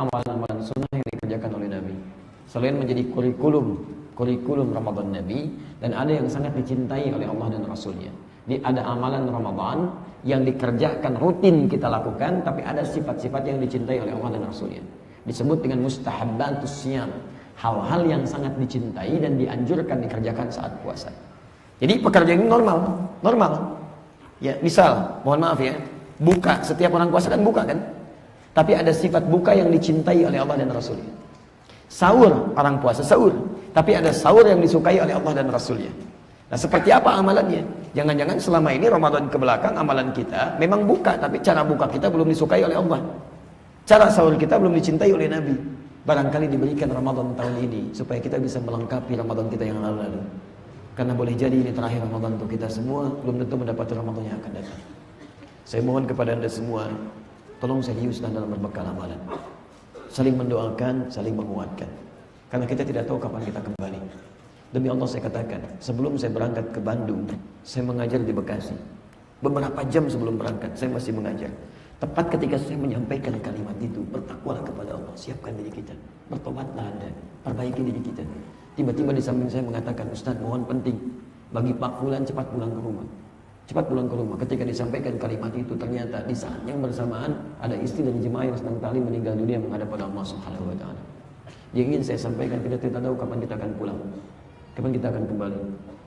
amalan-amalan sunnah yang dikerjakan oleh Nabi. Selain menjadi kurikulum Ramadan Nabi, dan ada yang sangat dicintai oleh Allah dan Rasulnya. Ada amalan Ramadan yang dikerjakan rutin kita lakukan, tapi ada sifat-sifat yang dicintai oleh Allah dan Rasulnya. Disebut dengan mustahabbatus siyam, hal-hal yang sangat dicintai dan dianjurkan dikerjakan saat puasa. Jadi pekerjaan ini normal. Ya, misal, mohon maaf ya, buka, setiap orang puasa kan buka kan? Tapi ada sifat buka yang dicintai oleh Allah dan Rasulnya. Sahur, orang puasa sahur, tapi ada sahur yang disukai oleh Allah dan Rasulnya. Nah, seperti apa amalannya? Jangan-jangan selama ini Ramadan ke belakang amalan kita memang buka, tapi cara buka kita belum disukai oleh Allah. Cara sahur kita belum dicintai oleh Nabi. Barangkali diberikan Ramadan tahun ini supaya kita bisa melengkapi Ramadan kita yang lalu-lalu. Karena boleh jadi ini terakhir Ramadan untuk kita semua, belum tentu mendapati Ramadan yang akan datang. Saya mohon kepada Anda semua, tolong seriuslah dalam berbekal amalan. Saling mendoakan, saling menguatkan. Karena kita tidak tahu kapan kita kembali. Demi Allah saya katakan, sebelum saya berangkat ke Bandung, saya mengajar di Bekasi. Beberapa jam sebelum berangkat, saya masih mengajar. Tepat ketika saya menyampaikan kalimat itu, bertakwalah kepada Allah, siapkan diri kita. Bertobatlah Anda, perbaiki diri kita. Tiba-tiba di samping saya mengatakan, Ustaz, mohon penting, bagi Pak Fulan cepat pulang ke rumah. Cepat pulang ke rumah. Ketika disampaikan kalimat itu, ternyata di saat yang bersamaan ada istri dari jemaah yang sedang talim meninggal dunia menghadap pada Allah Subhanahu wa taala. Yang ingin saya sampaikan, kita tidak tahu kapan kita akan pulang. Kapan kita akan kembali.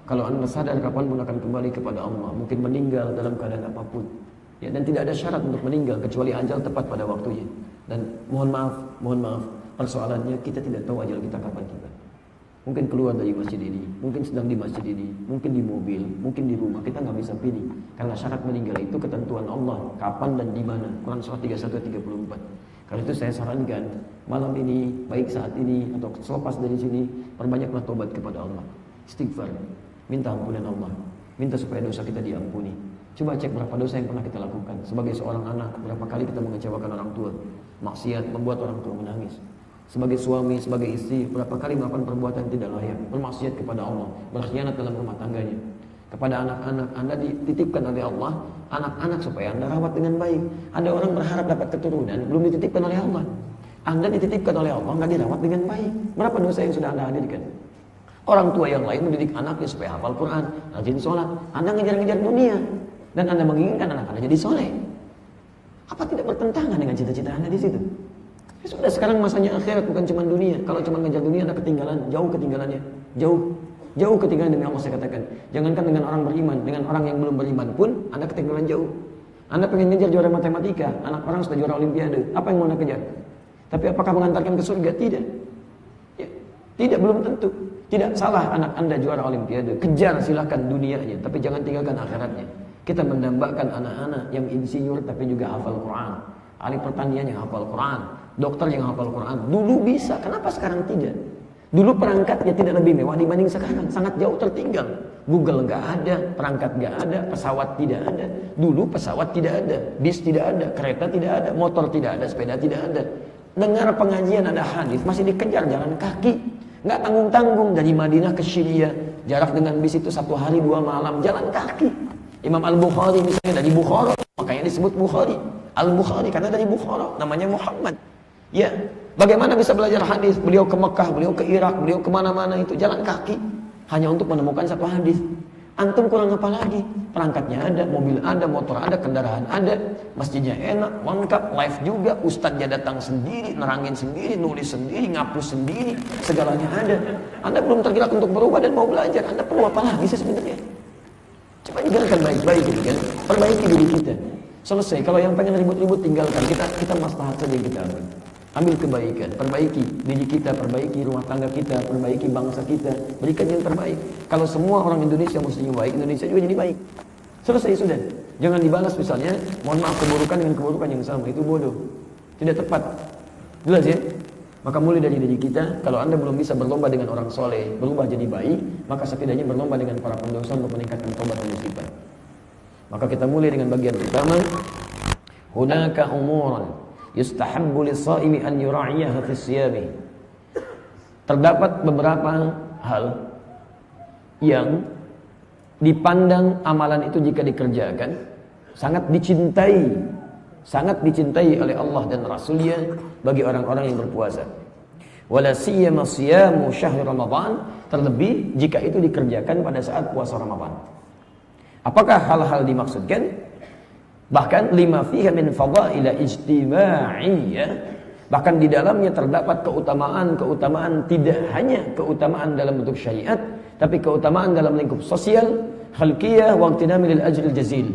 Kalau Anda sadar kapan pun akan kembali kepada Allah, mungkin meninggal dalam keadaan apapun. Ya, dan tidak ada syarat untuk meninggal kecuali ajal tepat pada waktunya. Dan mohon maaf, persoalannya kita tidak tahu ajal kita kapan tiba. Mungkin keluar dari masjid ini, mungkin sedang di masjid ini, mungkin di mobil, mungkin di rumah, kita nggak bisa pilih. Karena syarat meninggal itu ketentuan Allah, kapan dan di mana. Quran surah 31-34. Karena itu saya sarankan malam ini, baik saat ini atau selepas dari sini, perbanyaklah tobat kepada Allah, istighfar, minta ampunan Allah, minta supaya dosa kita diampuni. Coba cek berapa dosa yang pernah kita lakukan. Sebagai seorang anak, berapa kali kita mengecewakan orang tua, maksiat, membuat orang tua menangis. Sebagai suami, sebagai istri, berapa kali melakukan perbuatan tidak layak, bermaksiat kepada Allah, berkhianat dalam rumah tangganya. Kepada anak-anak, Anda dititipkan oleh Allah anak-anak supaya Anda rawat dengan baik. Ada orang berharap dapat keturunan, belum dititipkan oleh Allah. Anda dititipkan oleh Allah, nggak dirawat dengan baik. Berapa dosa yang sudah Anda hadirkan? Orang tua yang lain mendidik anaknya supaya hafal Quran, rajin sholat. Anda ngejar-ngejar dunia, dan Anda menginginkan anak Anda jadi soleh. Apa tidak bertentangan dengan cita-cita Anda di situ? Sudah sekarang masanya akhirat, bukan cuma dunia. Kalau cuma ngejar dunia, Anda ketinggalan, jauh ketinggalannya. Jauh ketinggalan demi Allah saya katakan. Jangankan dengan orang beriman, dengan orang yang belum beriman pun Anda ketinggalan jauh. Anda pengen ngejar juara matematika, anak orang sudah juara olimpiade. Apa yang mau Anda kejar? Tapi apakah mengantarkan ke surga? Tidak. Ya, tidak, belum tentu. Tidak salah anak Anda juara olimpiade. Kejar silakan dunianya, tapi jangan tinggalkan akhiratnya. Kita mendambakan anak-anak yang insinyur tapi juga hafal Quran. Ahli pertanian yang hafal Quran, dokter yang hafal Quran. Dulu bisa, kenapa sekarang tidak? Dulu perangkatnya tidak lebih mewah dibanding sekarang, sangat jauh tertinggal. Google nggak ada, perangkat nggak ada, pesawat tidak ada. Dulu pesawat tidak ada, bis tidak ada, kereta tidak ada, motor tidak ada, sepeda tidak ada. Dengar pengajian ada hadis, masih dikejar jalan kaki, nggak tanggung-tanggung dari Madinah ke Syria, jarak dengan bis itu 1 hari 2 malam jalan kaki. Imam Al-Bukhari misalnya dari Bukhara, makanya disebut Bukhari. Al-Bukhari karena dari Bukhara, namanya Muhammad. Ya, bagaimana bisa belajar hadis? Beliau ke Mekah, beliau ke Irak, beliau kemana-mana itu jalan kaki hanya untuk menemukan satu hadis. Antum kurang apa lagi? Perangkatnya ada, mobil ada, motor ada, kendaraan ada, masjidnya enak, lengkap, live juga, ustadznya datang sendiri, nerangin sendiri, nulis sendiri, ngapus sendiri, segalanya ada. Anda belum tergerak untuk berubah dan mau belajar, Anda perlu apa lagi sih sebenarnya? Coba jalankan baik-baik gitu kan, perbaiki diri kita. Selesai. Kalau yang pengen ribut-ribut tinggalkan. Kita maslahat saja yang kita ambil. Ambil kebaikan, perbaiki diri kita, perbaiki rumah tangga kita, perbaiki bangsa kita, berikan yang terbaik. Kalau semua orang Indonesia mestinya baik, Indonesia juga jadi baik. Selesai sudah. Jangan dibalas misalnya, mohon maaf, keburukan dengan keburukan yang sama, itu bodoh. Tidak tepat. Jelas ya? Maka mulai dari diri kita, kalau Anda belum bisa berlomba dengan orang soleh, berubah jadi baik, maka setidaknya berlomba dengan para pendosa untuk meningkatkan tobat dan istighfar. Maka kita mulai dengan bagian pertama. Hunaka umuran yustahabbu lis-shaimi an yura'iyaha fi siyami. Terdapat beberapa hal yang dipandang amalan itu jika dikerjakan sangat dicintai sangat dicintai oleh Allah dan Rasulnya bagi orang-orang yang berpuasa. Wala siyama siyamu syahr Ramadan, terlebih jika itu dikerjakan pada saat puasa Ramadan. Apakah hal-hal dimaksudkan? Bahkan lima fiha min fadaila ijtima'iyyah, bahkan di dalamnya terdapat keutamaan-keutamaan, tidak hanya keutamaan dalam bentuk syariat, tapi keutamaan dalam lingkup sosial, khalqiyah wa ihtinami lil ajril jazil.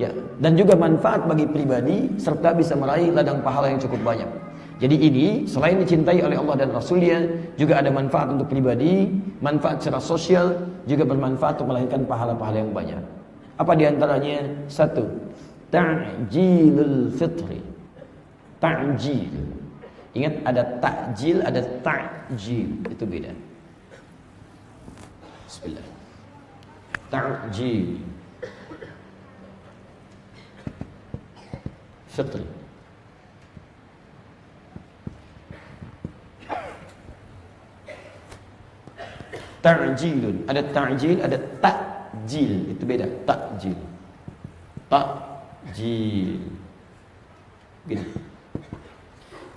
Ya, dan juga manfaat bagi pribadi serta bisa meraih ladang pahala yang cukup banyak. Jadi ini selain dicintai oleh Allah dan Rasulnya, juga ada manfaat untuk pribadi, manfaat secara sosial, juga bermanfaat untuk melahirkan pahala-pahala yang banyak. Apa diantaranya? Satu, ta'jilul fitri. Ta'jil. Ingat ada ta'jil, ada ta'jil. Itu beda. Bismillah. Ta'jil fitri. Ta'jilun. Ada ta'jil, ada ta'jil. Itu beda. Ta'jil. Ta'jil. Gini.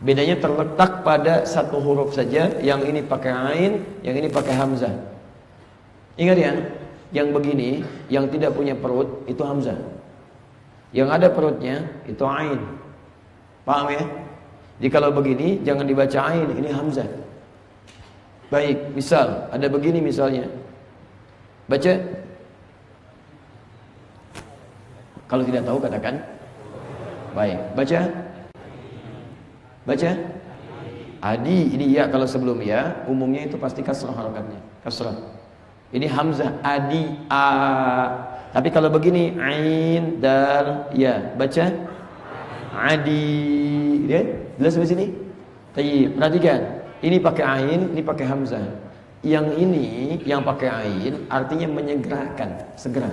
Bedanya terletak pada satu huruf saja. Yang ini pakai ain, yang ini pakai hamzah. Ingat ya, yang begini, yang tidak punya perut itu hamzah. Yang ada perutnya itu ain. Paham ya? Jadi kalau begini jangan dibaca ain, ini hamzah. Baik, misal ada begini misalnya. Baca. Kalau tidak tahu katakan. Baik, baca. Baca. Adi, ini ya, kalau sebelum ya umumnya itu pasti kasrah harakatnya. Kasrah. Ini hamzah, adi, a. Tapi kalau begini ain, dal, ya, baca adi. Ya, jelas sampai sini? Baik, perhatikan. Ini pakai ain, ini pakai hamzah. Yang ini yang pakai ain artinya menyegerakan, segera.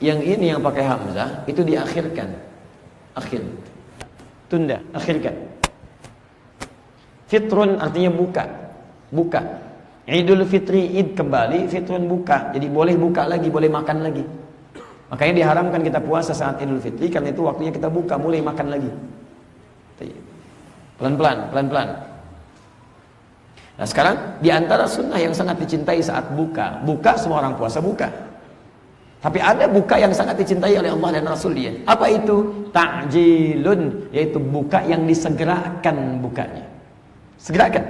Yang ini yang pakai hamzah itu diakhirkan. Akhir. Tunda, akhirkan. Fitrun artinya buka. Buka. Idul Fitri, id kembali, fitrun buka. Jadi boleh buka lagi, boleh makan lagi. Makanya diharamkan kita puasa saat Idul Fitri, karena itu waktunya kita buka, mulai makan lagi. Pelan-pelan, pelan-pelan. Nah sekarang di antara sunnah yang sangat dicintai saat buka, buka semua orang puasa buka. Tapi ada buka yang sangat dicintai oleh Allah dan Rasul dia. Apa itu? Ta'jilun, yaitu buka yang disegerakan bukanya. Segerakan.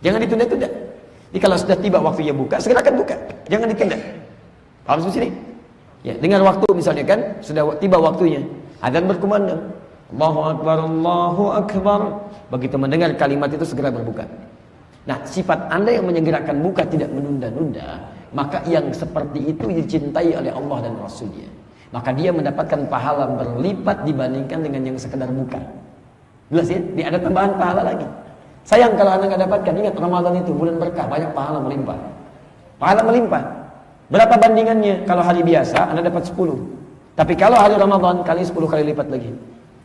Jangan ditunda-tunda. Jadi kalau sudah tiba waktunya buka, segerakan buka. Jangan ditunda. Paham sampai sini? Ya, dengar waktu misalnya kan, sudah tiba waktunya. Adzan berkumandang. Allahu Akbar, Allahu Akbar. Begitu mendengar kalimat itu segera berbuka. Nah, sifat Anda yang menyegerakan buka, tidak menunda-nunda, maka yang seperti itu dicintai oleh Allah dan Rasulnya. Maka dia mendapatkan pahala berlipat dibandingkan dengan yang sekedar buka. Jelas ya? Dia ada tambahan pahala lagi. Sayang kalau Anda nggak dapatkan. Ingat Ramadan itu bulan berkah, banyak pahala melimpah. Pahala melimpah. Berapa bandingannya? Kalau hari biasa Anda dapat 10. Tapi kalau hari Ramadan kali 10 kali lipat lagi.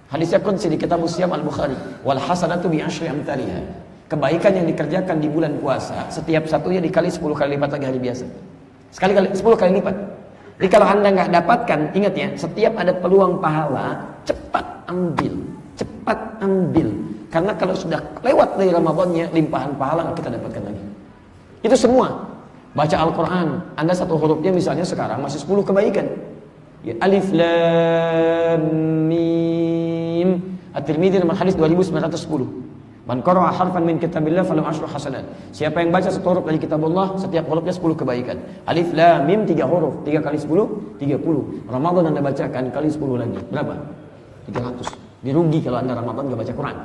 Hadisnya kunci di kitab Siyam Al-Bukhari, wal hasanatu bi asyri amthaliha. Kebaikan yang dikerjakan di bulan puasa, setiap satunya dikali 10 kali lipat lagi hari biasa. Sekali kali 10 kali lipat. Jadi kalau Anda nggak dapatkan, ingat ya, setiap ada peluang pahala, cepat ambil, cepat ambil. Karena kalau sudah lewat dari Ramadannya, limpahan pahala kita dapatkan lagi. Itu semua. Baca Al-Quran, Anda satu hurufnya misalnya sekarang masih 10 kebaikan. Ya, Alif Lam Mim. At-Tirmidzi nomor hadis 2910. Man qara'a harfan min kitabillah falahu asyru hasanat. Siapa yang baca satu huruf dari kitab Allah, setiap hurufnya 10 kebaikan. Alif Lam Mim 3 huruf, 3 kali 10 30. Ramadan Anda bacakan kali 10 lagi. Berapa? 300. Dirugi kalau Anda Ramadan enggak baca Quran.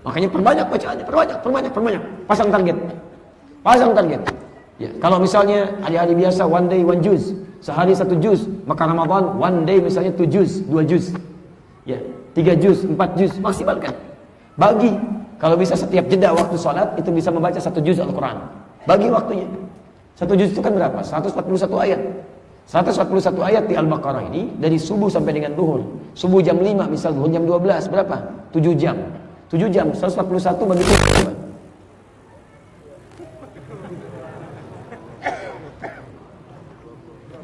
Makanya perbanyak bacaannya, perbanyak. Pasang target. Pasang target. Ya, kalau misalnya hari-hari biasa one day one juz, sehari 1 juz, maka Ramadan one day misalnya 2 juz, 2 juz. Ya, 3 juz, 4 juz, maksimalkan. Bagi, kalau bisa setiap jeda waktu sholat itu bisa membaca 1 juz Al-Quran. Bagi waktunya. 1 juz itu kan berapa? 141 ayat. 141 ayat di Al-Baqarah ini dari subuh sampai dengan duhur. Subuh jam 5 misal, duhur jam 12, berapa? 7 jam. 7 jam, 141 bagi 7.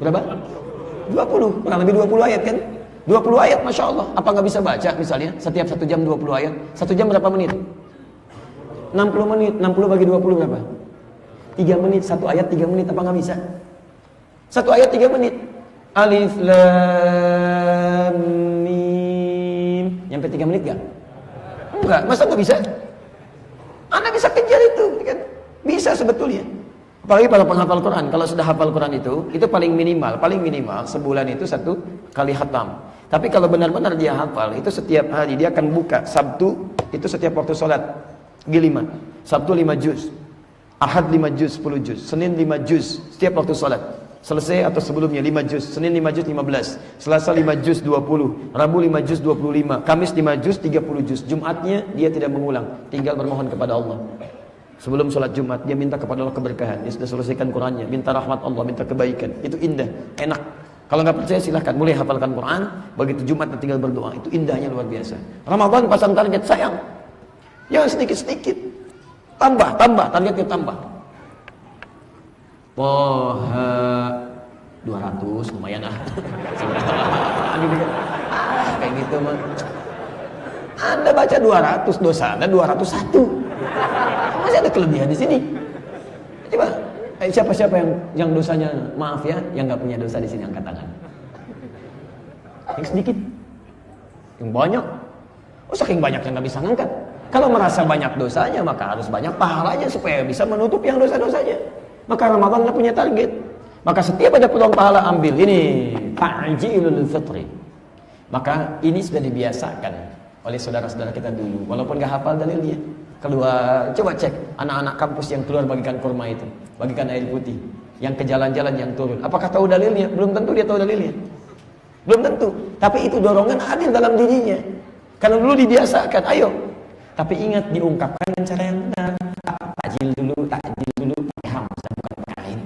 Berapa? 20. kurang lebih 20 ayat kan? 20 ayat, Masya Allah. Apa nggak bisa baca misalnya? Setiap 1 jam 20 ayat. 1 jam berapa menit? 60 menit. 60 bagi 20 berapa? 3 menit. 1 ayat 3 menit. Apa nggak bisa? 1 ayat 3 menit. Alif Lam Mim. Nyampe 3 menit gak? Enggak. Masa nggak bisa? Anda bisa kejar itu kan? Bisa sebetulnya. Apalagi para penghafal Quran, kalau sudah hafal Quran itu paling minimal sebulan itu 1 kali khatam. Tapi kalau benar-benar dia hafal, itu setiap hari dia akan buka. Sabtu itu setiap waktu sholat G5, Sabtu 5 juz, Ahad 5 juz 10 juz, Senin 5 juz setiap waktu sholat. Selesai atau sebelumnya 5 juz, Senin 5 juz 15, Selasa 5 juz 20, Rabu 5 juz 25, Kamis 5 juz 30 juz. Jumatnya dia tidak mengulang, tinggal bermohon kepada Allah. Sebelum sholat Jumat, dia minta kepada Allah keberkahan. Dia sudah selesaikan Qurannya, minta rahmat Allah, minta kebaikan. Itu indah, enak. Kalau nggak percaya silahkan, mulai hafalkan Quran. Begitu Jumat tinggal berdoa. Itu indahnya luar biasa. Ramadan pasang target, sayang. Jangan sedikit-sedikit. Tambah, targetnya tambah. Poha 200, lumayan ah. Kayak gitu mah. Anda baca 200, dosa Anda 201. Masih ada kelebihan di sini. Coba, siapa-siapa yang dosanya, maaf ya, yang nggak punya dosa di sini angkat tangan. Yang sedikit, yang banyak. Oh, saking banyak yang nggak bisa ngangkat. Kalau merasa banyak dosanya, maka harus banyak pahalanya supaya bisa menutup yang dosa-dosanya. Maka Ramadan nggak punya target. Maka setiap ada peluang pahala ambil. Ini ta'jilul fitri. Maka ini sudah dibiasakan oleh saudara-saudara kita dulu, walaupun nggak hafal dalilnya. Keluar, coba cek anak-anak kampus yang keluar bagikan kurma itu, bagikan air putih, yang ke jalan-jalan yang turun. Apakah tahu dalilnya? Belum tentu dia tahu dalilnya. Belum tentu. Tapi itu dorongan hadir dalam dirinya. Kalau dulu dibiasakan, ayo. Tapi ingat diungkapkan dengan cara yang benar. Takjil dulu pakai hamzah bukan pakai ain.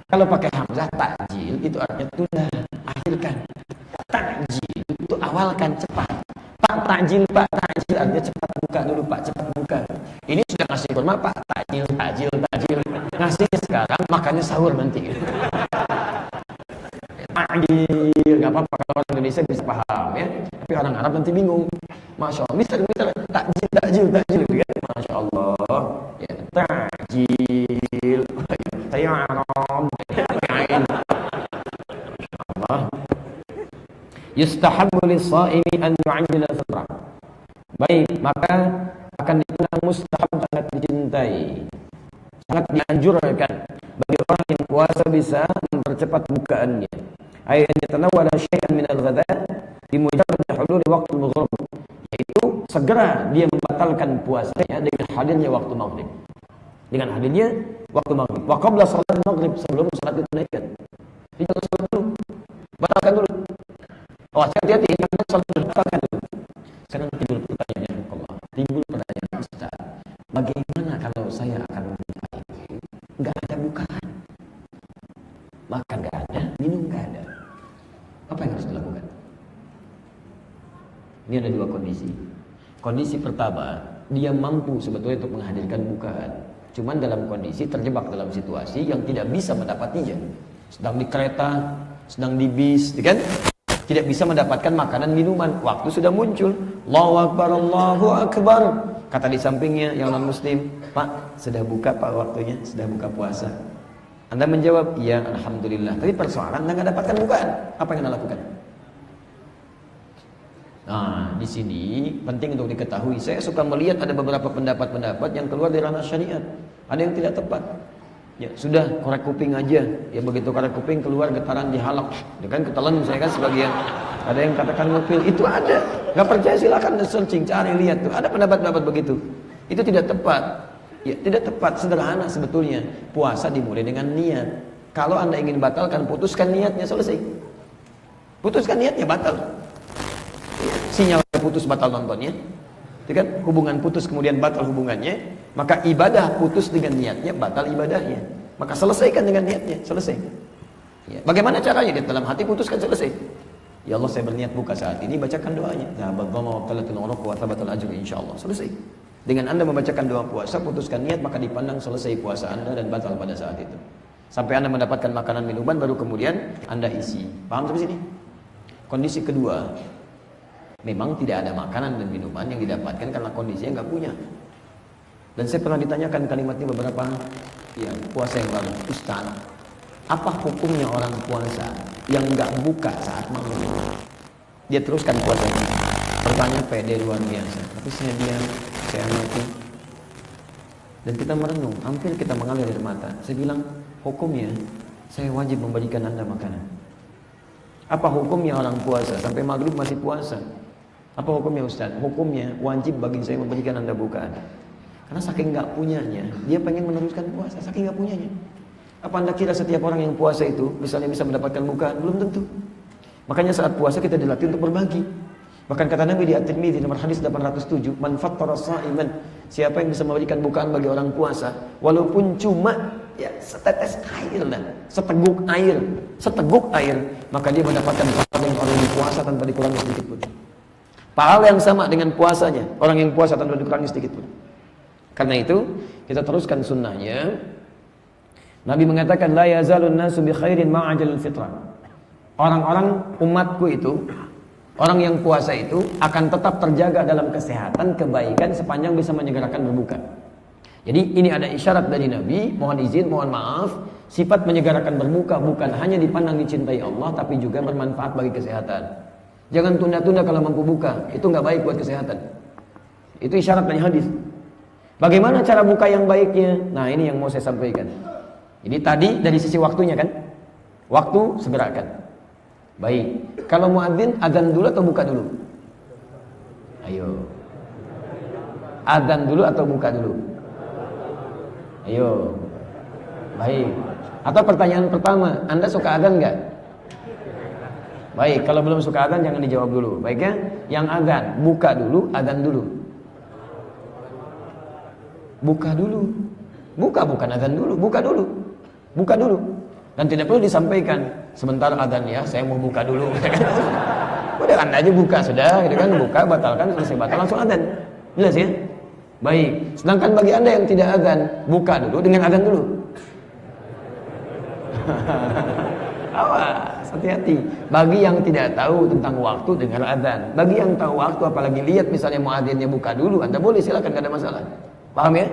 Kalau pakai hamzah takjil itu artinya tunda, akhirkan. Takjil itu awalkan, cepat. Pak takjil artinya cepat buka dulu Pak, cepat buka. Ini sudah ngasih kurma Pak, takjil. Ngasihnya sekarang, makannya sahur nanti. Takjil, nggak apa-apa kalau orang Indonesia bisa paham ya. Tapi orang Arab nanti bingung. Masya Allah, mister, takjil, kan? Masya Allah, ya, takjil. Saya Arab. Allah. Yustahabbu lis-shaimi an yu'ajjila fitrah. Baik, maka akan dipandang mustahab, sangat dicintai, sangat dianjurkan bagi orang yang puasa bisa mempercepat bukaannya. Ay an yatanawwala syai'an min al-ghada bi mujarrad hulul waqt al-maghrib, yaitu segera dia membatalkan puasanya dengan hadirnya waktu maghrib. Dengan hadirnya waktu maghrib. Wa qabla salat maghrib, sebelum salat ditunaikan. Tidak salat dulu. Batalkan dulu. Oh, hati-hati, jangan salat dulu, batalkan dulu. Sekarang timbul pertanyaan, Ustaz, bagaimana kalau saya akan buka itu nggak ada bukaan, makan nggak ada, minum nggak ada, apa yang harus dilakukan? Ini ada 2 kondisi. Kondisi pertama, dia mampu sebetulnya untuk menghadirkan bukaan, cuman dalam kondisi terjebak dalam situasi yang tidak bisa mendapatinya, sedang di kereta, sedang di bis, kan? Tidak bisa mendapatkan makanan minuman. Waktu sudah muncul. Allahu Akbar, Allahu Akbar. Kata di sampingnya yang non muslim, Pak, sudah buka Pak waktunya, sudah buka puasa. Anda menjawab, iya Alhamdulillah. Tapi persoalan Anda nggak dapatkan bukaan. Apa yang Anda lakukan? Nah, di sini penting untuk diketahui. Saya suka melihat ada beberapa pendapat-pendapat yang keluar dari ranah syariat. Ada yang tidak tepat. Ya sudah, korek kuping aja. Ya begitu korek kuping keluar getaran dihalak. Ya kan ketelan saya kan sebagian. Ada yang katakan mobil, itu ada. Gak percaya silakan searching, cari lihat tuh. Ada pendapat-pendapat begitu. Itu tidak tepat. Ya tidak tepat, sederhana sebetulnya. Puasa dimulai dengan niat. Kalau Anda ingin batalkan, putuskan niatnya, selesai. Putuskan niatnya, batal. Sinyal putus, batal nontonnya. Itu kan hubungan putus kemudian batal hubungannya, maka ibadah putus dengan niatnya, batal ibadahnya. Maka selesaikan dengan niatnya, selesai. Ya. Bagaimana caranya? Di dalam hati putuskan, selesai. Ya Allah, saya berniat buka saat ini, bacakan doanya. Insyaallah, selesai. Dengan Anda membacakan doa puasa, putuskan niat, maka dipandang selesai puasa Anda dan batal pada saat itu. Sampai Anda mendapatkan makanan minuman, baru kemudian Anda isi. Paham sampai sini? Kondisi kedua, memang tidak ada makanan dan minuman yang didapatkan karena kondisinya nggak punya. Dan saya pernah ditanyakan kalimat ini beberapa puasa yang lalu, Ustaz, apa hukumnya orang puasa yang nggak buka saat maghrib? Dia teruskan puasanya. Pertanyaan pede luar biasa. Tapi saya diam, saya amati. Dan kita merenung, hampir kita mengalir air mata. Saya bilang, hukumnya saya wajib memberikan Anda makanan. Apa hukumnya orang puasa sampai maghrib masih puasa? Apa hukumnya Ustaz? Hukumnya wajib bagi saya memberikan Anda bukaan. Karena saking nggak punyanya, dia pengen meneruskan puasa. Saking nggak punyanya. Apa Anda kira setiap orang yang puasa itu misalnya bisa mendapatkan bukaan? Belum tentu. Makanya saat puasa kita dilatih untuk berbagi. Bahkan kata Nabi di At-Tirmidzi nomor hadis 807, man fattara sha'iman, siapa yang bisa memberikan bukaan bagi orang puasa, walaupun cuma setetes air lah, seteguk air, maka dia mendapatkan pahala dengan orang yang puasa tanpa dikurangi sedikit pun. Pahala yang sama dengan puasanya orang yang puasa tanpa dikurangi sedikit pun. Karena itu kita teruskan sunnahnya. Nabi mengatakan la yazalun nasu bi khairin ma'ajalul fitrah. Orang-orang umatku itu, orang yang puasa itu akan tetap terjaga dalam kesehatan, kebaikan sepanjang bisa menyegerakan berbuka. Jadi ini ada isyarat dari Nabi, mohon izin, mohon maaf, sifat menyegerakan berbuka bukan hanya dipandang dicintai Allah, tapi juga bermanfaat bagi kesehatan. Jangan tunda-tunda kalau mampu buka, itu nggak baik buat kesehatan. Itu isyarat dari hadis. Bagaimana cara buka yang baiknya? Nah ini yang mau saya sampaikan. Jadi tadi dari sisi waktunya kan, waktu segerakan. Baik, kalau muadzin adzan dulu atau buka dulu? Ayo. Adzan dulu atau buka dulu? Ayo. Baik. Atau pertanyaan pertama, Anda suka adzan enggak? Baik, kalau belum suka adzan jangan dijawab dulu. Baiknya, yang adzan buka dulu, adzan dulu. Buka dulu. Buka bukan adzan dulu, buka dulu. Buka dulu. Dan tidak perlu disampaikan sebentar adzan ya, saya mau buka dulu. Udah Anda aja buka sudah, gitu kan, buka batalkan, selesai batal langsung adzan. Jelas ya? Baik. Sedangkan bagi Anda yang tidak adzan, buka dulu dengan adzan dulu. Awas, hati-hati. Bagi yang tidak tahu tentang waktu dengar adzan. Bagi yang tahu waktu apalagi lihat misalnya muadzinnya buka dulu, Anda boleh silakan, enggak ada masalah. Paham ya?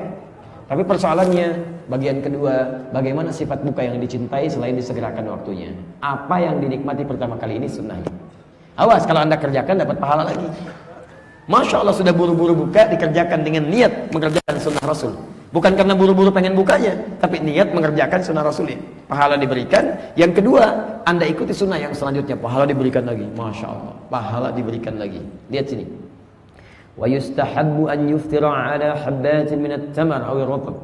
Tapi persoalannya bagian kedua, bagaimana sifat buka yang dicintai selain disegerakan waktunya? Apa yang dinikmati pertama kali ini sunnahnya? Awas kalau Anda kerjakan dapat pahala lagi. Masya Allah sudah buru-buru buka, dikerjakan dengan niat mengerjakan sunnah Rasul. Bukan karena buru-buru pengen bukanya, tapi niat mengerjakan sunnah Rasul. Pahala diberikan. Yang kedua, Anda ikuti sunnah yang selanjutnya, pahala diberikan lagi. Masya Allah, pahala diberikan lagi. Lihat sini. Wa yustahabbu an yuftira ala habbatin min at-tamar aw ar-rutab.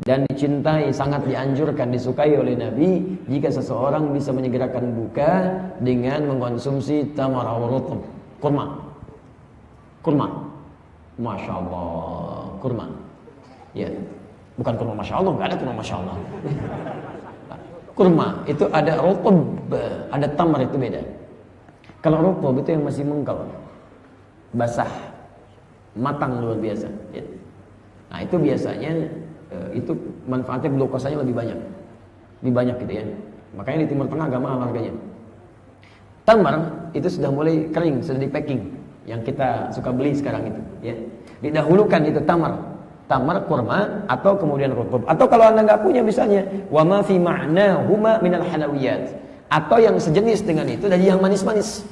Dan dicintai, sangat dianjurkan, disukai oleh Nabi jika seseorang bisa menyegerakan buka dengan mengkonsumsi tamar aw rutab, kurma. Kurma. Masya Allah, kurma. Ya, bukan kurma Masya Allah, nggak ada kurma Masya Allah. Kurma itu ada rutab, ada tamar, itu beda. Kalau rutab itu yang masih mengkal, basah, matang luar biasa. Ya. Nah itu biasanya itu manfaatnya, glukosanya lebih banyak gitu ya. Makanya di Timur Tengah agak mahal harganya. Tamar itu sudah mulai kering, sudah di packing, yang kita suka beli sekarang itu. Ya. Didahulukan itu tamar kurma atau kemudian rutub. Atau kalau Anda nggak punya misalnya wa ma fi ma'nahuma minal halawiyat, atau yang sejenis dengan itu dari yang manis-manis.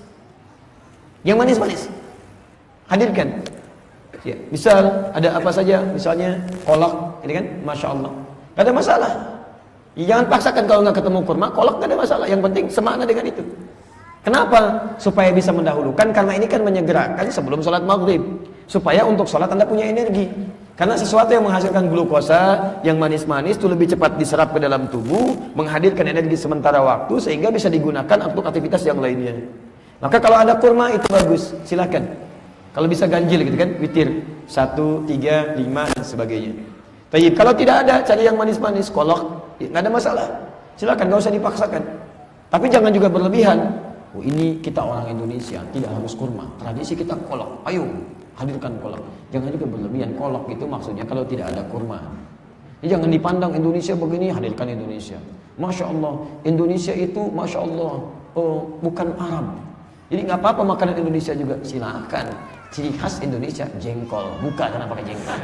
Yang manis-manis. Hadirkan. Ya, misal ada apa saja, misalnya kolak, ini kan, masya Allah, nggak ada masalah. Jangan paksakan kalau nggak ketemu kurma, kolak nggak ada masalah. Yang penting semakna dengan itu. Kenapa? Supaya bisa mendahulukan, karena ini kan menyegerakan sebelum sholat maghrib. Supaya untuk sholat Anda punya energi. Karena sesuatu yang menghasilkan glukosa, yang manis-manis itu lebih cepat diserap ke dalam tubuh, menghadirkan energi sementara waktu sehingga bisa digunakan untuk aktivitas yang lainnya. Maka kalau ada kurma itu bagus, silakan. Kalau bisa ganjil gitu kan, witir 1, 3, 5 dan sebagainya. Tapi kalau tidak ada, cari yang manis-manis, kolak, nggak ada masalah. Silakan, nggak usah dipaksakan. Tapi jangan juga berlebihan. Oh ini kita orang Indonesia, tidak harus kurma. Tradisi kita kolak. Ayo hadirkan kolak. Jangan juga berlebihan. Kolak itu maksudnya kalau tidak ada kurma. Jadi jangan dipandang Indonesia begini, hadirkan Indonesia. Masya Allah, Indonesia itu Masya Allah bukan Arab. Jadi nggak apa-apa makanan Indonesia juga, silakan. Ciri khas Indonesia jengkol, buka karena pakai jengkol.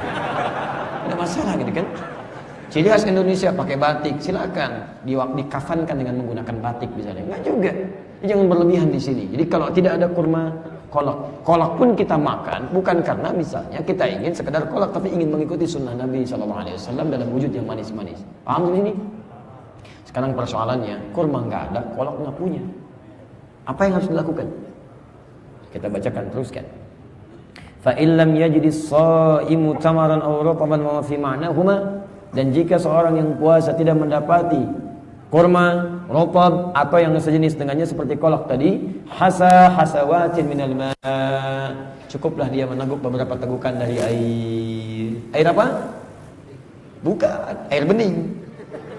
Ada masalah gitu kan? Ciri khas Indonesia pakai batik, silakan. Dikafankan dengan menggunakan batik misalnya. Nggak juga. Jadi jangan berlebihan di sini. Jadi kalau tidak ada kurma, kolak pun kita makan bukan karena misalnya kita ingin sekedar kolak, tapi ingin mengikuti sunnah Nabi SAW dalam wujud yang manis-manis. Paham ini? Sekarang persoalannya, kurma nggak ada, kolak nggak punya. Apa yang harus dilakukan? Kita bacakan teruskan. Fa illam yajidis shaimu tamaran aw rataban wa fi ma'nahuma, dan jika seorang yang puasa tidak mendapati kurma, rotab atau yang sejenis dengannya seperti kolak tadi, hasawatin minal ma', cukuplah dia meneguk beberapa tegukan dari air. Air apa? Bukan, air bening.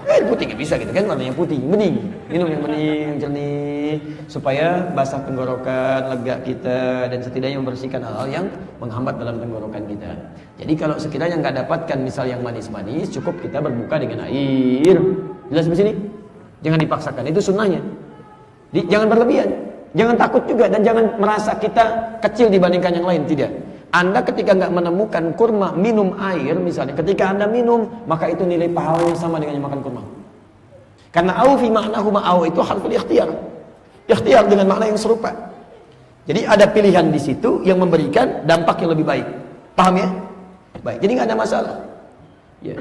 Air putih nggak bisa gitu kan, warnanya putih, bening. Minum yang bening, jernih, supaya basah tenggorokan, lega kita, dan setidaknya membersihkan hal-hal yang menghambat dalam tenggorokan kita. Jadi kalau sekiranya nggak dapatkan misal yang manis-manis, cukup kita berbuka dengan air. Jelas di sini? Jangan dipaksakan, itu sunnahnya. Jangan berlebihan, jangan takut juga, dan jangan merasa kita kecil dibandingkan yang lain, tidak. Anda ketika nggak menemukan kurma, minum air misalnya, ketika Anda minum, maka itu nilai pahalanya sama dengan yang makan kurma. Karena au fi ma'nahu ma'au itu harful ikhtiar. Ikhtiar dengan makna yang serupa. Jadi ada pilihan di situ yang memberikan dampak yang lebih baik. Paham ya? Baik. Jadi nggak ada masalah. Ya.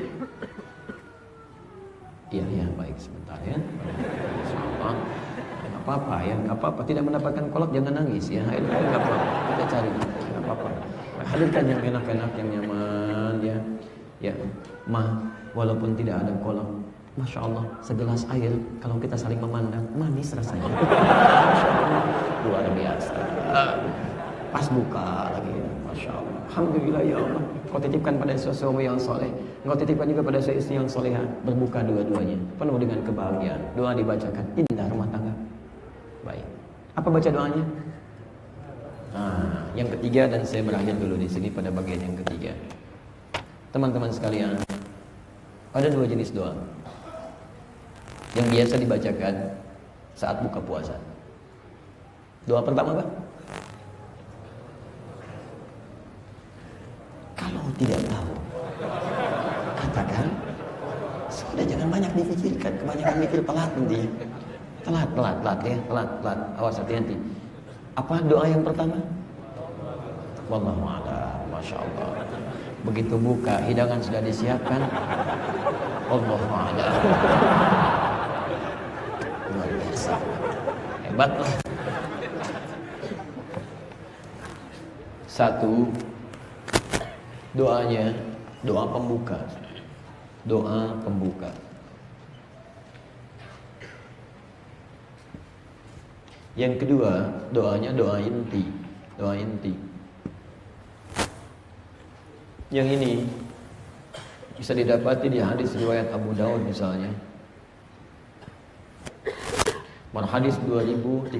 Iya, baik, sebentar ya. Insyaallah. Enggak apa-apa ya, enggak apa-apa. Tidak mendapatkan kolak jangan nangis ya. Enggak apa-apa. Kita cari. Enggak apa-apa. Hadirkan yang enak-enak, yang nyaman ya. Ya, walaupun tidak ada kolak, Masya Allah, segelas air kalau kita saling memandang manis rasanya. Masya Allah, luar biasa. Pas buka lagi, Masya Allah. Alhamdulillah ya Allah. Kau titipkan pada suami yang soleh, Kau titipkan juga pada istri yang soleha. Berbuka dua-duanya, penuh dengan kebahagiaan. Doa dibacakan, indah rumah tangga. Baik. Apa baca doanya? Yang ketiga, dan saya berakhir dulu di sini pada bagian yang ketiga. Teman-teman sekalian, ada dua jenis doa yang biasa dibacakan saat buka puasa. Doa pertama apa? Kalau tidak tahu, katakan, sudah jangan banyak dipikirkan, kebanyakan mikir telat nanti ya. Telat ya, telat. Awas hati-hati. Apa doa yang pertama? Wallahu a'lam. Masya Allah. Begitu buka, hidangan sudah disiapkan. Wallahu a'lam. Luar biasa. Hebat lah. Satu, doanya doa pembuka. Doa pembuka. Yang kedua, doanya doa inti. Doa inti. Yang ini bisa didapati di hadis riwayat Abu Daud misalnya. Hadis 2357.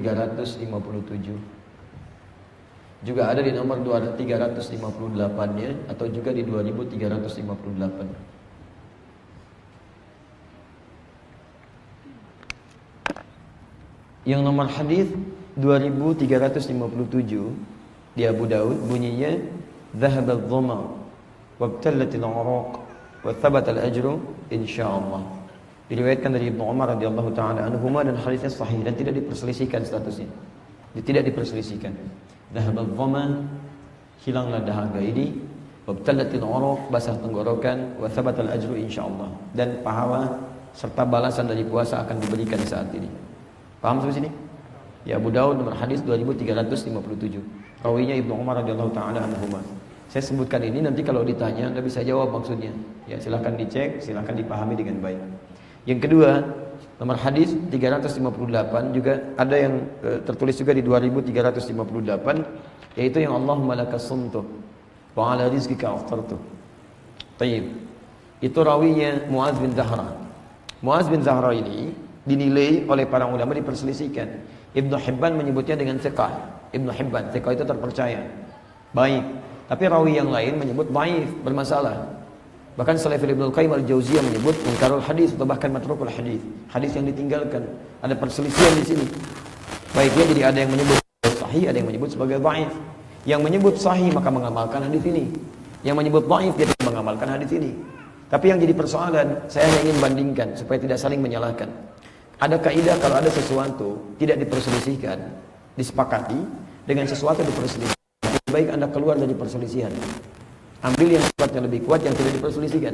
Juga ada di nomor 358-nya atau juga di 2358. Yang nomor hadis 2357 di Abu Daud bunyinya dhahaba adh-dhama wabtallat al-'uraq wa thabata al-ajru insyaallah. Diriwayatkan dari Ibnu Umar radhiyallahu taala anhuma, dan hadisnya sahih dan tidak diperselisihkan statusnya. Tidak diperselisihkan. Dhahaba adh-dhama, hilanglah dahaga ini, wabtallat al-'uraq, basah tenggorokan, wa thabata al-ajru insyaallah, dan pahala serta balasan dari puasa akan diberikan saat ini. Paham sampai sini? Ya, Abu Daud nomor hadis 2357. Rawinya Ibnu Umar radhiyallahu taala anhuma. Saya sebutkan ini nanti kalau ditanya Anda bisa jawab maksudnya. Ya, silakan dicek, silakan dipahami dengan baik. Yang kedua, nomor hadis 358 juga ada yang tertulis juga di 2358, yaitu yang Allahumma lakas sumtu wa ala rizqika aftartu. Baik. Itu rawinya Muaz bin Zahra. Muaz bin Zahra ini dinilai oleh para ulama diperselisihkan. Ibnu Hibban menyebutnya dengan thiqah. Ibnu Hibban, thiqah itu terpercaya, baik. Tapi rawi yang lain menyebut dhaif, bermasalah. Bahkan Salafil Ibnu Qayyim al-Jauziyah menyebut munkarul hadis atau bahkan matrukul hadis, hadis yang ditinggalkan. Ada perselisihan di sini. Baiknya jadi ada yang menyebut sahih, ada yang menyebut sebagai dhaif. Yang menyebut sahih maka mengamalkan hadis ini. Yang menyebut dhaif dia tidak mengamalkan hadis ini. Tapi yang jadi persoalan, saya hanya ingin bandingkan supaya tidak saling menyalahkan. Ada kaidah kalau ada sesuatu tidak diperselisihkan, disepakati dengan sesuatu diperselisihkan. Lebih baik Anda keluar dari perselisihan. Ambil yang sifatnya lebih kuat yang tidak diperselisihkan.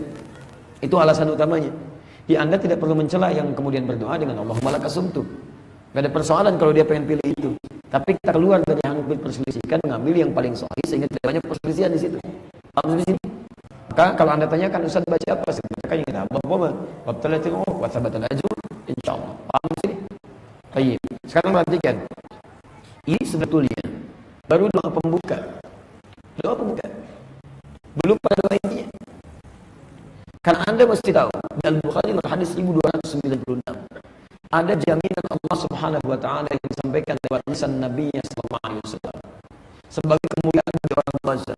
Itu alasan utamanya. Di Anda tidak perlu mencela yang kemudian berdoa dengan Allahumma lakasumtu. Gak ada persoalan kalau dia pengen pilih itu. Tapi kita keluar dari yang diperselisihkan, mengambil yang paling sahih sehingga tidak banyak perselisihan di situ. Paham di sini? Maka kalau Anda tanyakan Ustaz baca apa? Saya bacakan yang kita wabtalatil wa thabatal ajr insyaallah. Paham di sini? Baik. Sekarang perhatikan. Ini sebetulnya baru doa pembuka. Doa pembuka. Belum pada doa intinya. Karena Anda mesti tahu di Al-Bukhari hadis 1296 ada jaminan Allah Subhanahu wa taala yang disampaikan lewat lisan Nabi sallallahu alaihi wasallam sebagai kemuliaan bagi orang puasa.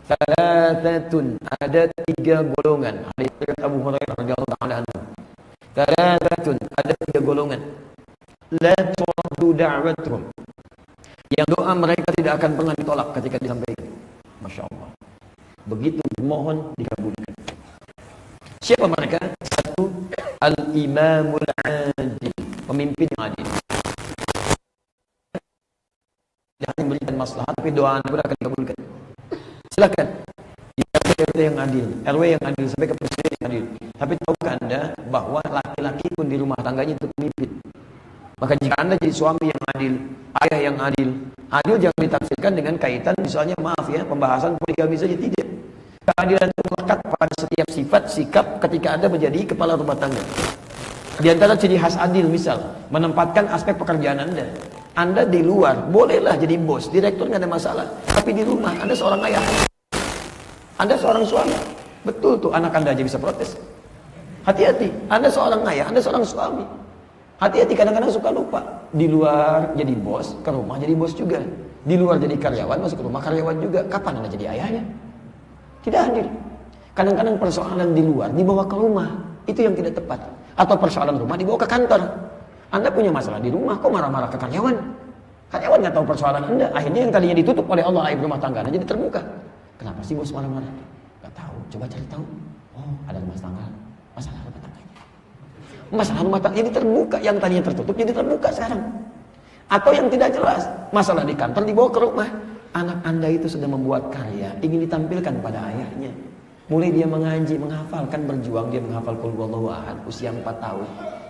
Thalathatun, ada 3 golongan. Hadis riwayat Abu Hurairah radhiyallahu taala anhu. Thalathatun, ada 3 golongan. La turaddu da'watuhum. Yang doa mereka tidak akan pernah ditolak ketika disampaikan. Masya Allah. Begitu mohon dikabulkan. Siapa mereka? Satu, al-imamul adil, pemimpin yang adil. Jangan memberikan maslahat, tapi doa Anda pun akan dikabulkan. Silakan. RT yang adil, RW yang adil, sampai ke presiden yang adil. Tapi tahukah Anda bahwa laki-laki pun di rumah tangganya itu pemimpin? Maka jika Anda jadi suami yang adil, ayah yang adil, adil jangan ditafsirkan dengan kaitan misalnya maaf ya, pembahasan poligami saja, tidak. Keadilan itu melekat pada setiap sifat, sikap ketika Anda menjadi kepala rumah tangga. Di antara ciri khas adil misal, menempatkan aspek pekerjaan Anda. Anda di luar, bolehlah jadi bos, direktur nggak ada masalah. Tapi di rumah, Anda seorang ayah. Anda seorang suami. Betul tuh, anak Anda aja bisa protes. Hati-hati, Anda seorang ayah, Anda seorang suami. Hati-hati, kadang-kadang suka lupa. Di luar jadi bos, ke rumah jadi bos juga. Di luar jadi karyawan, masuk ke rumah karyawan juga. Kapan Anda jadi ayahnya? Tidak adil. Kadang-kadang persoalan di luar dibawa ke rumah, itu yang tidak tepat. Atau persoalan rumah dibawa ke kantor. Anda punya masalah di rumah, kok marah-marah ke karyawan? Karyawan nggak tahu persoalan Anda. Akhirnya yang tadinya ditutup oleh Allah aib rumah tangga Anda jadi terbuka. Kenapa sih bos marah-marah? Gak tahu. Coba cari tahu. Oh, ada rumah tangga. Masalah rumah tangganya. Masalah rumah tangga jadi terbuka. Yang tadinya tertutup jadi terbuka sekarang. Atau yang tidak jelas, masalah di kantor dibawa ke rumah. Anak Anda itu sudah membuat karya, ingin ditampilkan pada ayahnya. Mulai dia mengaji, menghafalkan, berjuang, dia menghafal Qul Huwallahu Ahad, usia 4 tahun.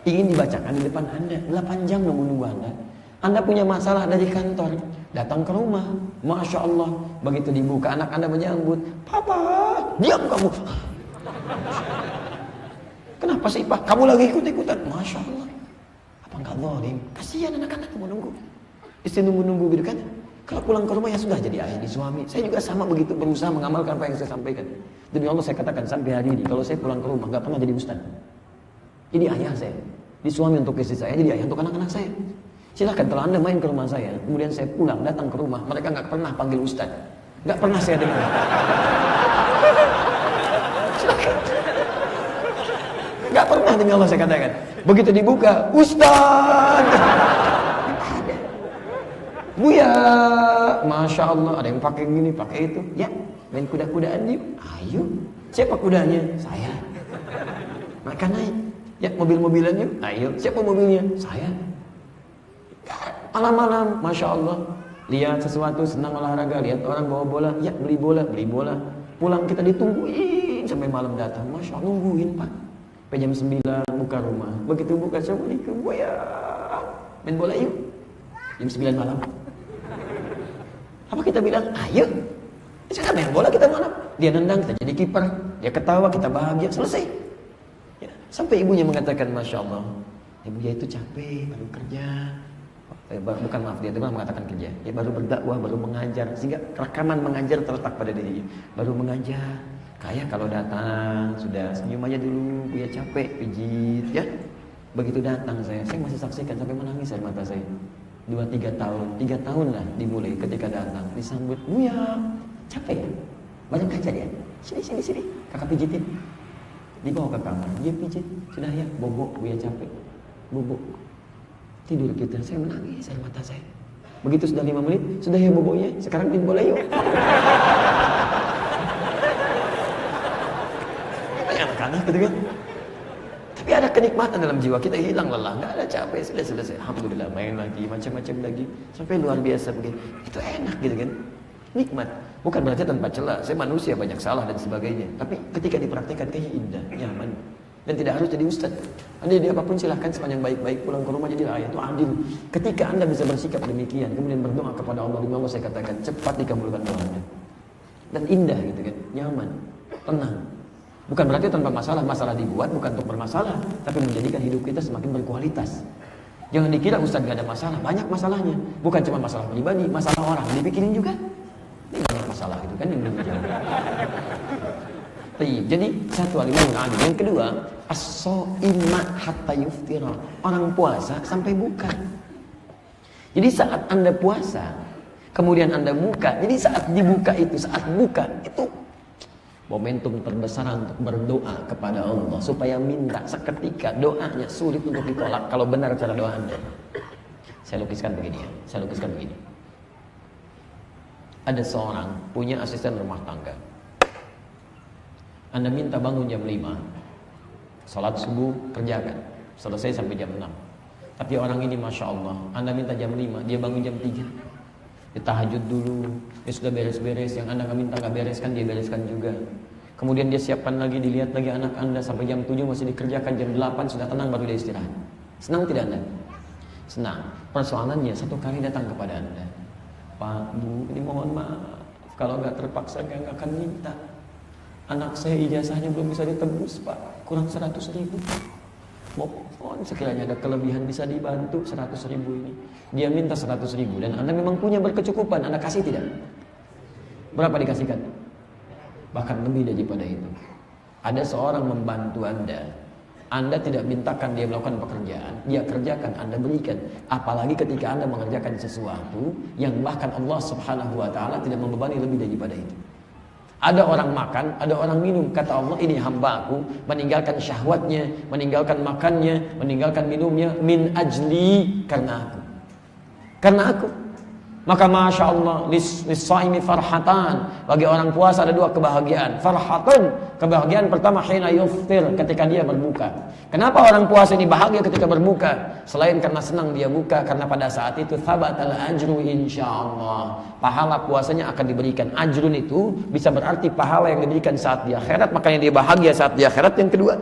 Ingin dibacakan di depan Anda, 8 jam menunggu Anda. Anda punya masalah dari kantor, datang ke rumah. Masya Allah, begitu dibuka, anak Anda menyambut. Papa, diam kamu. Kenapa sih Pak? Kamu lagi ikut-ikutan? Masya Allah. Apa enggak zalim? Kasihan anak-anak menunggu. Istri nunggu-nunggu gitu kan. Kalau pulang ke rumah ya sudah jadi ayah, di suami. Saya juga sama begitu, berusaha mengamalkan apa yang saya sampaikan. Demi Allah saya katakan sampai hari ini, kalau saya pulang ke rumah, gak pernah jadi ustaz. Ini ayah saya. Di suami untuk istri saya, jadi ayah untuk anak-anak saya. Silahkan kalau Anda main ke rumah saya, kemudian saya pulang, datang ke rumah, mereka gak pernah panggil ustaz. Gak pernah saya dengar. Silahkan. Gak pernah demi Allah saya katakan. Begitu dibuka, ustaz. Buya, Masya Allah, ada yang pakai gini, pakai itu. Ya, main kuda-kudaan yuk. Ayo. Siapa kudanya? Saya. Mereka naik. Ya, mobil-mobilan yuk. Ayo. Siapa mobilnya? Saya. Malam-malam, Masya Allah. Lihat sesuatu, senang olahraga. Lihat orang bawa bola. Ya, beli bola, beli bola. Pulang kita ditungguin sampai malam datang. Masya Allah, nungguin Pak. Sampai jam 9 buka rumah. Begitu buka, Assalamualaikum. Buya, main bola yuk. Jam 9 malam. Apa kita bilang, ayo, kita main bola, kita mana? Dia nendang, kita jadi kiper. Dia ketawa, kita bahagia, selesai. Ya, sampai ibunya mengatakan, Masya Allah, ibunya itu capek, baru kerja. Bukan maaf, dia pernah mengatakan kerja. Dia baru berdakwah, baru mengajar. Sehingga rekaman mengajar terletak pada dirinya. Baru mengajar. Kayak kalau datang, sudah senyum aja dulu, Buya capek, pijit, ya. Begitu datang saya masih saksikan sampai menangis air mata saya. 2-3 tahun, 3 tahun lah dimulai ketika datang disambut, Buya, capek ya? Banyak kaca dia. Sini, kakak pijitin. dibawa ke kamar, dia pijit, sudah ya, bobok, dia capek, bobok. Tidur kita, saya menangis air mata saya. Begitu sudah 5 menit, sudah ya boboknya, sekarang main bola yuk. Anak-anak gitu kan. Tapi ada kenikmatan dalam jiwa kita, hilang lelah, nggak ada capek, sudah selesai. Alhamdulillah, main lagi, macam-macam lagi, sampai luar biasa begini. Itu enak gitu kan, nikmat. Bukan berarti tanpa celah. Saya manusia, banyak salah dan sebagainya. Tapi ketika dipraktikkan kayaknya indah, nyaman, dan tidak harus jadi ustaz. Anda jadi apapun silahkan sepanjang baik-baik, pulang ke rumah jadi ayat itu adil. Ketika Anda bisa bersikap demikian, kemudian berdoa kepada Allah, di Allah saya katakan cepat dikabulkan doanya. Dan indah gitu kan, nyaman, tenang. Bukan berarti tanpa masalah dibuat bukan untuk bermasalah, tapi menjadikan hidup kita semakin berkualitas. Jangan dikira Ustaz gak ada masalah, banyak masalahnya. Bukan cuma masalah pribadi, masalah orang dipikirin juga. Ini banyak masalah itu kan yang belum dijawab. Jadi satu al-imam al-adil. Yang kedua, as-shaima hatta yuftira. Orang puasa sampai buka. Jadi saat Anda puasa, kemudian Anda buka, jadi saat dibuka itu, saat buka itu momentum terbesar untuk berdoa kepada Allah supaya minta seketika doanya sulit untuk ditolak kalau benar cara doa Anda. Saya lukiskan begini ya, Ada seorang punya asisten rumah tangga. Anda minta bangun jam 5, salat subuh kerjakan, selesai sampai jam 6. Tapi orang ini Masya Allah, Anda minta jam 5, dia bangun jam 3. Dia tahajud dulu, dia sudah beres-beres, yang Anda nggak minta nggak bereskan, dia bereskan juga. Kemudian dia siapkan lagi, dilihat lagi anak Anda sampai jam 7 masih dikerjakan, jam 8 sudah tenang baru dia istirahat. Senang tidak Anda? Senang. Persoalannya satu kali datang kepada Anda, Pak, Bu, ini mohon maaf, kalau nggak terpaksa nggak akan minta. Anak saya ijazahnya belum bisa ditebus Pak, kurang 100.000. Mohon sekiranya ada kelebihan bisa dibantu 100.000 ini. Dia minta 100.000 dan Anda memang punya berkecukupan, Anda kasih tidak? Berapa dikasihkan? Bahkan lebih daripada itu. Ada seorang membantu Anda tidak mintakan dia melakukan pekerjaan, dia kerjakan, Anda berikan. Apalagi ketika Anda mengerjakan sesuatu yang bahkan Allah Subhanahu wa taala tidak membebani lebih daripada itu. Ada orang makan, ada orang minum. Kata Allah, ini hambaku meninggalkan syahwatnya, meninggalkan makannya, meninggalkan minumnya min ajli, karena aku. Karena aku. Maka Masya Allah, lis-shaimi farhatan. Bagi orang puasa ada 2 kebahagiaan. Farhatun, kebahagiaan pertama hina yuftir, ketika dia berbuka. Kenapa orang puasa ini bahagia ketika berbuka? Selain karena senang dia buka, karena pada saat itu thabatal ajru insyaallah. Pahala puasanya akan diberikan. Ajrun itu bisa berarti pahala yang diberikan saat di akhirat, makanya dia bahagia saat di akhirat. Yang kedua,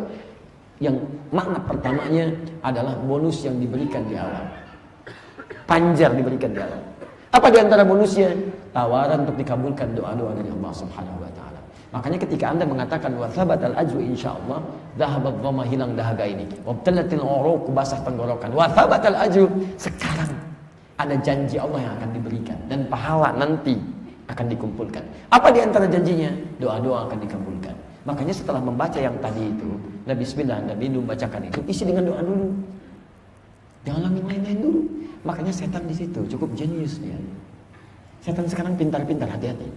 yang makna pertamanya adalah bonus yang diberikan di awal. Panjar diberikan di awal. Apa di antara bonusnya? Tawaran untuk dikabulkan doa-doa dari Allah Subhanahu wa taala. Makanya ketika Anda mengatakan wa thabatal ajru insyaallah, dhahabat dhamma, hilang dahaga ini. Wabtalatil uruq, basah tenggorokan. Wa thabatal ajru, sekarang ada janji Allah yang akan diberikan dan pahala nanti akan dikumpulkan. Apa di antara janjinya? Doa-doa akan dikabulkan. Makanya setelah membaca yang tadi itu, Nabi bismillah, Nabi membacakan itu, isi dengan doa dulu. Jangan yang lain-lain dulu. Makanya setan di situ cukup jenius dia. Setan sekarang pintar-pintar, hati-hati.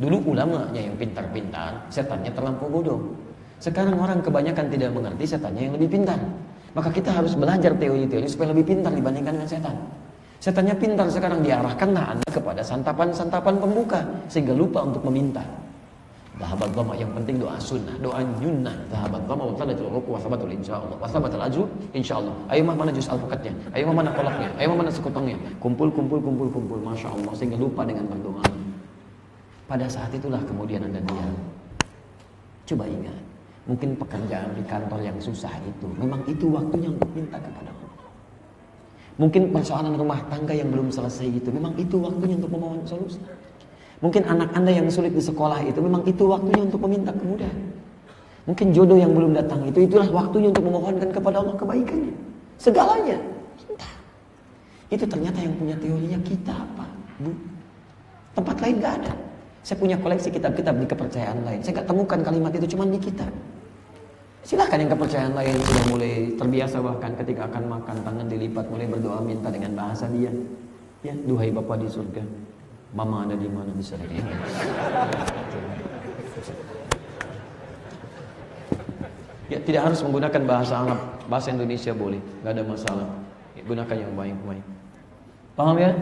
Dulu ulamanya yang pintar-pintar, setannya terlampau bodoh. Sekarang orang kebanyakan tidak mengerti, setannya yang lebih pintar. Maka kita harus belajar teori-teori supaya lebih pintar dibandingkan dengan setan. Setannya pintar sekarang, diarahkanlah Anda kepada santapan-santapan pembuka sehingga lupa untuk meminta. Dhahabat dhamma, yang penting doa sunnah, doa nyunnah. Dhahabat dhamma wa tadatul ruku wa thabatul insyaallah. Wa thabatul ajru insyaallah. Ayo mana juz al-fakatnya? Ayo mana kolaknya? Ayo mana sekutangnya? Kumpul. Masya Allah, sehingga lupa dengan berdoa. Pada saat itulah kemudian Anda diam. Coba ingat, mungkin pekerjaan di kantor yang susah itu, memang itu waktunya untuk minta kepada Allah. Mungkin persoalan rumah tangga yang belum selesai itu, memang itu waktunya untuk memohon solusi. Mungkin anak Anda yang sulit di sekolah itu, memang itu waktunya untuk meminta kemudahan. Mungkin jodoh yang belum datang itu, itulah waktunya untuk memohonkan kepada Allah kebaikannya. Segalanya. Minta. Itu ternyata yang punya teorinya kita, Pak, Bu. Tempat lain gak ada. Saya punya koleksi kitab-kitab di kepercayaan lain. Saya gak temukan kalimat itu, cuma di kitab. Silahkan yang kepercayaan lain sudah mulai terbiasa, bahkan ketika akan makan tangan dilipat, mulai berdoa minta dengan bahasa dia. Ya, duhai Bapa di surga, Mama ada di mana, bisa dia. Ya, tidak harus menggunakan bahasa Arab, bahasa Indonesia boleh, nggak ada masalah. Gunakan yang baik-baik. Paham ya?